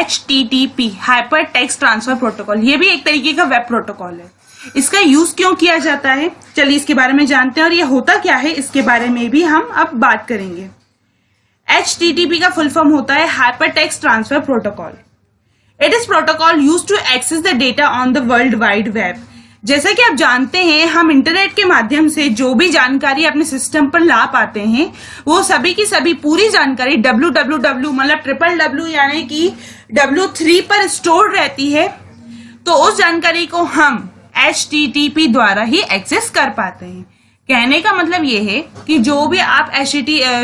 HTTP hyper text transfer protocol, ये भी एक तरीके का वेब प्रोटोकॉल है। इसका यूज क्यों किया जाता है, चलिए इसके बारे में जानते हैं, और ये होता क्या है इसके बारे में भी हम अब बात करेंगे। HTTP का फुल फॉर्म होता है hyper text transfer protocol. It is protocol used to access the data on the world wide web. जैसा कि आप जानते हैं, हम इंटरनेट के माध्यम से जो भी जानकारी अपने सिस्टम पर ला पाते हैं वो सभी की सभी पूरी जानकारी www मतलब www यानी कि W3 पर स्टोर रहती है। तो उस जानकारी को हम HTTP द्वारा ही एक्सेस कर पाते हैं। कहने का मतलब ये है कि जो भी आप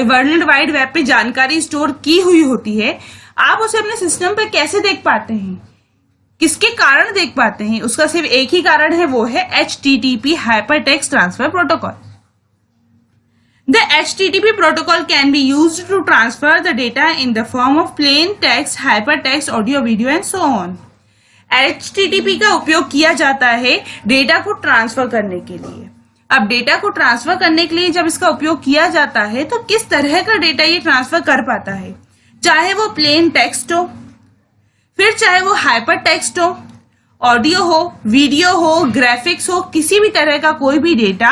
वर्ल्ड वाइड वेब पे जानकारी स्टोर की हुई होती है, आप उसे अपने सिस्टम पे कैसे देख पाते हैं, किसके कारण देख पाते हैं, उसका सिर्फ एक ही कारण है, वो है HTTP hypertext transfer protocol. The HTTP protocol can be used to transfer the data in the form of plain text, hypertext, audio, video and so on. HTTP का उपयोग किया जाता है डेटा को ट्रांसफर करने के लिए। अब डेटा को ट्रांसफर करने के लिए जब इसका उपयोग किया जाता है तो किस तरह का डेटा ये ट्रांसफर कर पाता है, चाहे वो प्लेन टेक्स्ट हो, फिर चाहे वो हाइपर टेक्स्ट हो, ऑडियो हो, वीडियो हो, ग्राफिक्स हो, किसी भी तरह का कोई भी डेटा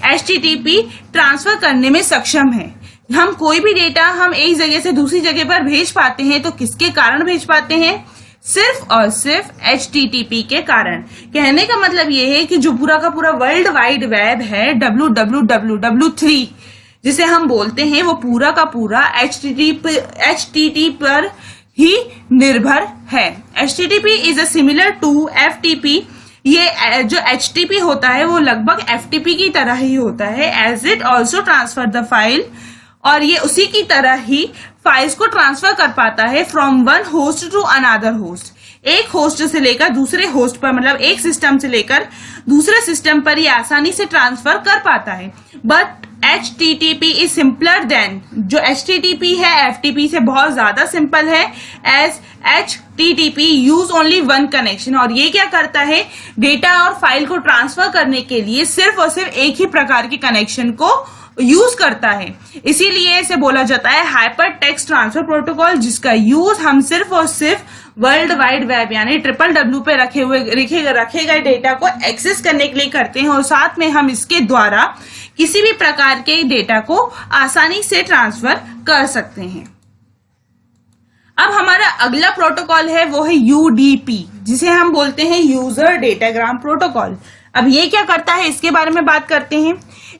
HTTP ट्रांसफर करने में सक्षम है। हम कोई भी डेटा हम एक जगह से दूसरी जगह पर भेज पाते हैं तो किसके कारण भेज पाते हैं, सिर्फ और सिर्फ HTTP के कारण। कहने का मतलब ये है कि जो पूरा का पूरा वर्ल्ड वाइड वेब है W3 जिसे हम बोलते हैं, वो पूरा का पूरा HTTP पर ही निर्भर है। HTTP is a similar to FTP। ये जो HTTP होता है वो लगभग FTP की तरह ही होता है, as it also transfer the file, और ये उसी की तरह ही फाइल्स को ट्रांसफर कर पाता है from one host to another host. एक होस्ट से लेकर दूसरे होस्ट पर, मतलब एक सिस्टम से लेकर दूसरे सिस्टम पर ये आसानी से ट्रांसफर कर पाता है। But HTTP is simpler than, जो HTTP है FTP से बहुत ज्यादा सिंपल है, as HTTP use only one connection. और ये क्या करता है, डेटा और फाइल को ट्रांसफर करने के लिए सिर्फ और सिर्फ एक ही प्रकार के कनेक्शन को यूज करता है। इसीलिए इसे बोला जाता है हाइपर टेक्स्ट ट्रांसफर प्रोटोकॉल, जिसका यूज हम सिर्फ और सिर्फ वर्ल्ड वाइड वेब यानी WWW पे रखे गए डेटा को एक्सेस करने के लिए करते हैं, और साथ में हम इसके द्वारा किसी भी प्रकार के डेटा को आसानी से ट्रांसफर कर सकते हैं। अब हमारा अगला प्रोटोकॉल है वो है UDP, जिसे हम बोलते हैं यूजर डेटाग्राम प्रोटोकॉल। अब ये क्या करता है इसके बारे में बात करते हैं।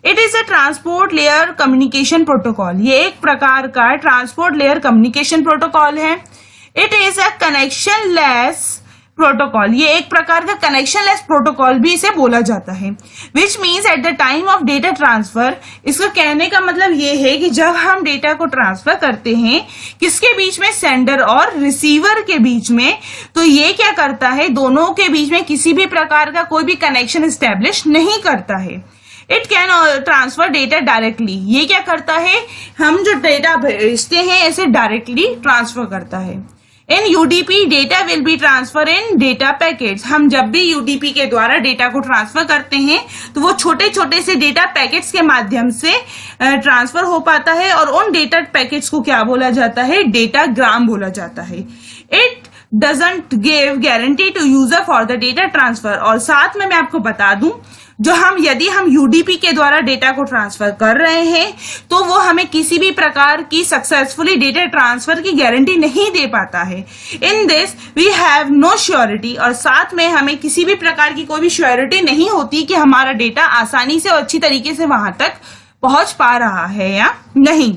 It is a transport layer communication protocol. ये एक प्रकार का ट्रांसपोर्ट लेयर कम्युनिकेशन प्रोटोकॉल है। It is a connection less protocol. ये एक प्रकार का कनेक्शन लेस प्रोटोकॉल भी इसे बोला जाता है, which means at the time of data transfer. इसका कहने का मतलब ये है कि जब हम डेटा को ट्रांसफर करते हैं किसके बीच में, सेंडर और रिसीवर के बीच में, तो ये क्या करता है, दोनों के बीच में किसी भी प्रकार का कोई भी कनेक्शन स्टैब्लिश नहीं करता है। It can transfer data directly. ये क्या करता है, हम जो डेटा भेजते हैं इसे डायरेक्टली ट्रांसफर करता है। इन UDP data will be transfer in data packets. हम जब भी UDP के द्वारा डेटा को ट्रांसफर करते हैं तो वो छोटे छोटे से डेटा पैकेट्स के माध्यम से ट्रांसफर हो पाता है, और उन डेटा पैकेट्स को क्या बोला जाता है, डेटाग्राम बोला जाता है। It doesn't give guarantee to user for the data transfer. और साथ में मैं आपको बता दूं, यदि हम UDP के द्वारा डेटा को ट्रांसफर कर रहे हैं तो वो हमें किसी भी प्रकार की सक्सेसफुली डेटा ट्रांसफर की गारंटी नहीं दे पाता है। In this we have no surety, और साथ में हमें किसी भी प्रकार की कोई भी श्योरिटी नहीं होती कि हमारा डेटा आसानी से और अच्छी तरीके से वहां तक पहुंच पा रहा है या नहीं।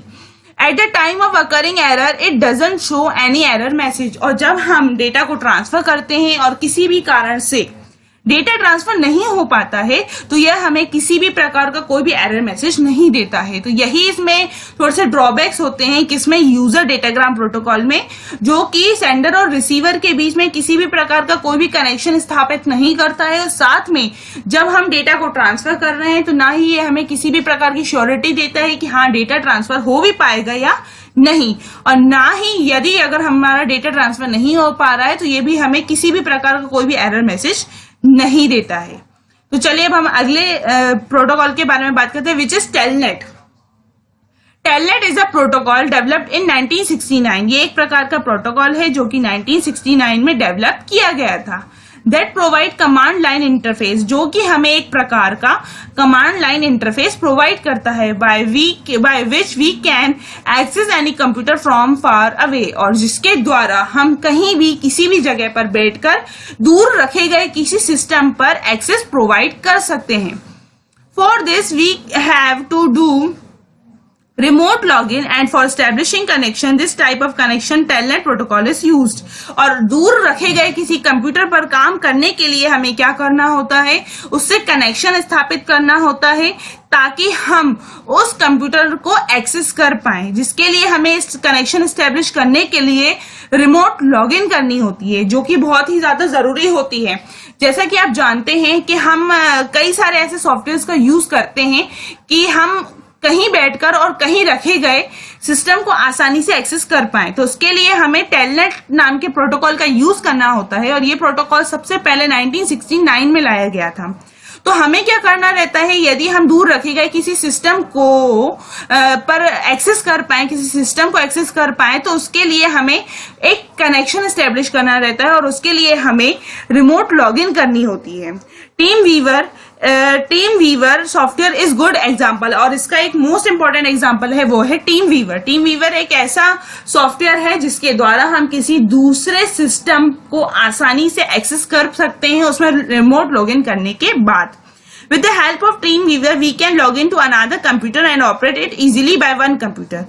At the time of occurring error it doesn't show any error message. और जब हम डेटा को ट्रांसफर करते हैं और किसी भी कारण से डेटा ट्रांसफर नहीं हो पाता है तो यह हमें किसी भी प्रकार का कोई भी एरर मैसेज नहीं देता है। तो यही इसमें थोड़े से ड्रॉबैक्स होते हैं किसमें, यूजर डेटाग्राम प्रोटोकॉल में, जो कि सेंडर और रिसीवर के बीच में किसी भी प्रकार का कोई भी कनेक्शन स्थापित नहीं करता है। और साथ में जब हम डेटा को ट्रांसफर कर रहे हैं तो ना ही ये हमें किसी भी प्रकार की श्योरिटी देता है कि हाँ डेटा ट्रांसफर हो भी पाएगा या नहीं, और ना ही यदि अगर हमारा डेटा ट्रांसफर नहीं हो पा रहा है तो ये भी हमें किसी भी प्रकार का कोई भी एरर मैसेज नहीं देता है। तो चलिए अब हम अगले प्रोटोकॉल के बारे में बात करते हैं, which is telnet. Telnet is a protocol developed in 1969। ये एक प्रकार का प्रोटोकॉल है जो कि 1969 में डेवलप किया गया था। That provide command line interface, जो कि हमें एक प्रकार का कमांड लाइन इंटरफेस प्रोवाइड करता है, by which we can access any computer from far away, और जिसके द्वारा हम कहीं भी किसी भी जगह पर बैठकर दूर रखे गए किसी सिस्टम पर एक्सेस प्रोवाइड कर सकते हैं। For this we have to do remote login and for establishing connection this type of connection telnet protocol is used। और दूर रखे गए किसी कंप्यूटर पर काम करने के लिए हमें क्या करना होता है, उससे कनेक्शन स्थापित करना होता है ताकि हम उस कंप्यूटर को एक्सेस कर पाएं, जिसके लिए हमें इस कनेक्शन एस्टेब्लिश करने के लिए रिमोट लॉगिन करनी होती है, जो कि बहुत ही ज्यादा जरूरी होती है। जैसा कि आप जानते हैं कि हम कई सारे ऐसे सॉफ्टवेयर का यूज करते हैं कि हम कहीं बैठकर और कहीं रखे गए सिस्टम को आसानी से एक्सेस कर पाए, तो उसके लिए हमें टेलनेट नाम के प्रोटोकॉल का यूज करना होता है। और ये प्रोटोकॉल सबसे पहले 1969 में लाया गया था। तो हमें क्या करना रहता है, यदि हम दूर रखे गए किसी सिस्टम को पर एक्सेस कर पाए, किसी सिस्टम को एक्सेस कर पाए, तो उसके लिए हमें एक कनेक्शन एस्टेब्लिश करना रहता है और उसके लिए हमें रिमोट लॉगिन करनी होती है। TeamViewer software is good example, और इसका एक मोस्ट इंपॉर्टेंट एग्जाम्पल है वो है टीम वीवर। टीम वीवर एक ऐसा सॉफ्टवेयर है जिसके द्वारा हम किसी दूसरे सिस्टम को आसानी से एक्सेस कर सकते हैं उसमें रिमोट लॉगिन करने के बाद। With the help of TeamViewer, we can log into another computer and operate it easily by one computer.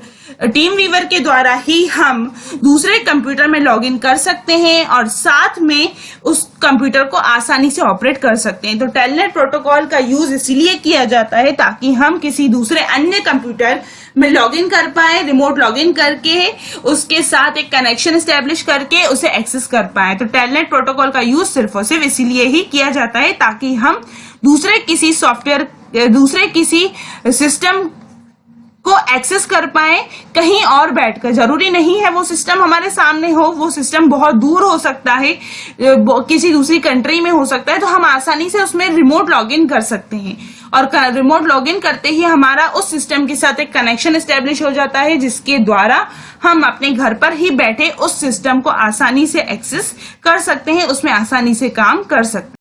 TeamViewer के द्वारा ही हम दूसरे कंप्यूटर में लॉगिन कर सकते हैं और साथ में उस कंप्यूटर को आसानी से ऑपरेट कर सकते हैं। तो टेलनेट प्रोटोकॉल का यूज इसीलिए किया जाता है ताकि हम किसी दूसरे अन्य कंप्यूटर में लॉगिन कर पाए, रिमोट लॉगिन करके उसके साथ एक कनेक्शन एस्टेब्लिश करके उसे एक्सेस कर पाए। तो टेलनेट प्रोटोकॉल का यूज सिर्फ और सिर्फ इसीलिए ही किया जाता है ताकि हम दूसरे किसी सिस्टम को एक्सेस कर पाए कहीं और बैठकर। जरूरी नहीं है वो सिस्टम हमारे सामने हो, वो सिस्टम बहुत दूर हो सकता है, किसी दूसरी कंट्री में हो सकता है, तो हम आसानी से उसमें रिमोट लॉगिन कर सकते हैं और रिमोट लॉगिन करते ही हमारा उस सिस्टम के साथ एक कनेक्शन एस्टेब्लिश हो जाता है, जिसके द्वारा हम अपने घर पर ही बैठे उस सिस्टम को आसानी से एक्सेस कर सकते हैं, उसमें आसानी से काम कर सकते हैं।